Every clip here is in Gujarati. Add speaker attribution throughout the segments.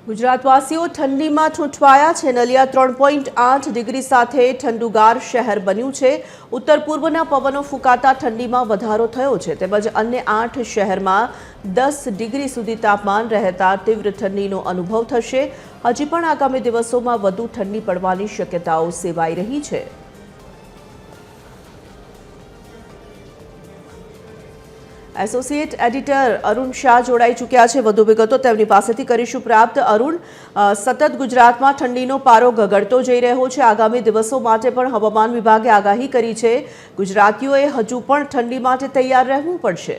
Speaker 1: ગુજરાતવાસીઓ ઠંડીમાં ઠૂંઠવાયા છે। નલિયા 3.8 ડિગ્રી સાથે ઠંડુગાર શહેર બન્યું છે। ઉત્તર પૂર્વના પવનો ફૂંકાતા ઠંડીમાં વધારો થયો છે તેમજ અન્ય 8 શહેરમાં 10 ડિગ્રી સુધી તાપમાન રહેતા તીવ્ર ઠંડીનો અનુભવ થશે। હજી પણ આગામી દિવસોમાં વધુ ઠંડી પડવાની શક્યતાઓ સેવાઈ રહી છે। એસોસિએટ એડિટર અરુણ શાહ જોડાઈ ચૂક્યા છે। વધુ વિગતો તેમની પાસેથી કરીશું પ્રાપ્ત। અરુણ, સતત ગુજરાતમાં ઠંડીનો પારો ગગડતો જઈ રહ્યો છે। આગામી દિવસો માટે પણ હવામાન વિભાગે આગાહી કરી છે। ગુજરાતીઓએ હજુ પણ ઠંડી માટે તૈયાર રહેવું પડશે।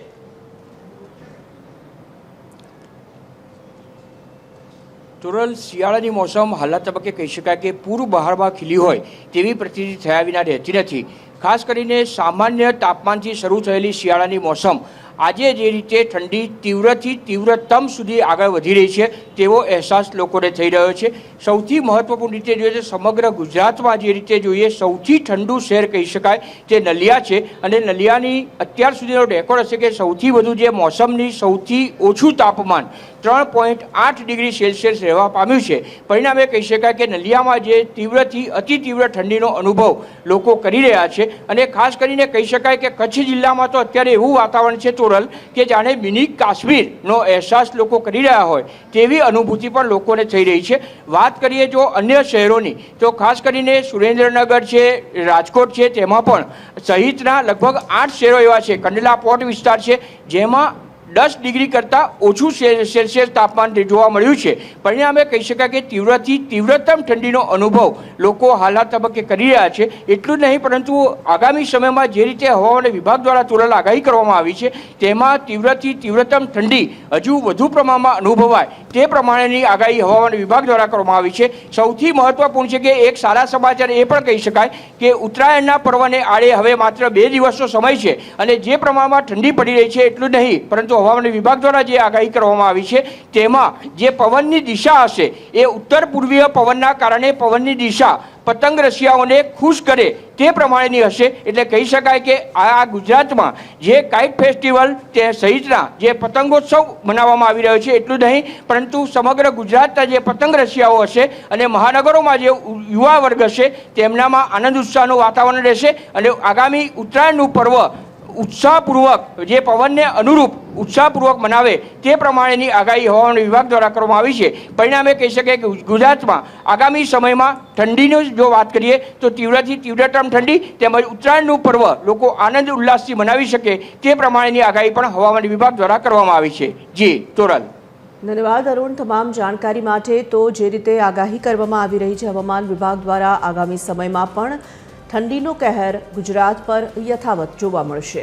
Speaker 2: તોરલ, શિયાળાની મોસમ હાલના તબક્કે કહી શકાય કે પૂર્વ બહારમાં ખીલી હોય તેવી પ્રતીતિ થયા વિના રહેતી નથી। ખાસ કરીને સામાન્ય તાપમાનથી શરૂ થયેલી શિયાળાની મોસમ આજે જે રીતે ઠંડી તીવ્રથી તીવ્રતમ સુધી આગળ વધી રહી છે તેવો અહેસાસ લોકોને થઈ રહ્યો છે। સૌથી મહત્વપૂર્ણ રીતે જોઈએ તો સમગ્ર ગુજરાતમાં જે રીતે જોઈએ સૌથી ઠંડુ શહેર કહી શકાય તે નલિયા છે અને નલિયાની અત્યાર સુધીનો રેકોર્ડ હશે કે સૌથી વધુ જે મોસમની સૌથી ઓછું તાપમાન 3.8 ડિગ્રી સેલ્સિયસ રહેવા પામ્યું છે। પરિણામે કહી શકાય કે નલિયામાં જે તીવ્રથી અતિ તીવ્ર ઠંડીનો અનુભવ લોકો કરી રહ્યા છે અને ખાસ કરીને કહી શકાય કે કચ્છ જિલ્લામાં તો અત્યારે એવું વાતાવરણ છે તોરલ કે જાણે મિની કાશ્મીરનો અહેસાસ લોકો કરી રહ્યા હોય તેવી અનુભૂતિ પણ લોકોને થઈ રહી છે। વાત કરીએ જો અન્ય શહેરોની તો ખાસ કરીને સુરેન્દ્રનગર છે, રાજકોટ છે, તેમાં પણ સહિતના લગભગ 8 શહેરો એવા છે। કંડલા પોર્ટ વિસ્તાર છે જેમાં 10 ડિગ્રી કરતાં ઓછું સેલ્સિયસ તાપમાન જોવા મળ્યું છે। પરિણામે કહી શકાય કે તીવ્રથી તીવ્રતમ ઠંડીનો અનુભવ લોકો હાલના તબક્કે કરી રહ્યા છે। એટલું જ નહીં પરંતુ આગામી સમયમાં જે રીતે હવામાન વિભાગ દ્વારા તુરંત આગાહી કરવામાં આવી છે તેમાં તીવ્રથી તીવ્રતમ ઠંડી હજુ વધુ પ્રમાણમાં અનુભવાય તે પ્રમાણેની આગાહી હવામાન વિભાગ દ્વારા કરવામાં આવી છે। સૌથી મહત્વપૂર્ણ છે કે એક સારા સમાચાર એ પણ કહી શકાય કે ઉત્તરાયણના પર્વને આડે હવે માત્ર 2 દિવસનો સમય છે અને જે પ્રમાણમાં ઠંડી પડી રહી છે એટલું જ નહીં પરંતુ હવામાન વિભાગ દ્વારા જે આગાહી કરવામાં આવી છે તેમાં જે પવનની દિશા હશે એ ઉત્તર પૂર્વીય પવનના કારણે પવનની દિશા પતંગ રસિયાઓને ખુશ કરે તે પ્રમાણેની હશે। એટલે કહી શકાય કે આ ગુજરાતમાં જે કાઇટ ફેસ્ટિવલ તે સહિતના જે પતંગોત્સવ મનાવવામાં આવી રહ્યો છે એટલું જ નહીં પરંતુ સમગ્ર ગુજરાતના જે પતંગ રસિયાઓ હશે અને મહાનગરોમાં જે યુવા વર્ગ હશે તેમનામાં આનંદ ઉત્સાહનું વાતાવરણ રહેશે અને આગામી ઉત્તરાયણનું પર્વ ઉત્સાહપૂર્વક જે પવનને અનુરૂપ ઉત્સાહપૂર્વક મનાવે તે પ્રમાણેની આગાહી હવામાન વિભાગ દ્વારા કરવામાં આવી છે। પરિણામે કહી શકાય કે ગુજરાતમાં આગામી સમયમાં ઠંડીની જો વાત કરીએ તો તીવ્રથી તીવ્રતમ ઠંડી તેમજ ઉત્તરાયણનું પર્વ લોકો આનંદ ઉલ્લાસથી મનાવી શકે તે પ્રમાણેની આગાહી પણ હવામાન વિભાગ દ્વારા કરવામાં આવી છે। જી તોરલ,
Speaker 1: ધન્યવાદ અરુણ તમામ જાણકારી માટે। તો જે રીતે આગાહી કરવામાં આવી રહી છે હવામાન વિભાગ દ્વારા આગામી સમયમાં પણ ઠંડીનો કહેર ગુજરાત પર યથાવત જોવા મળશે।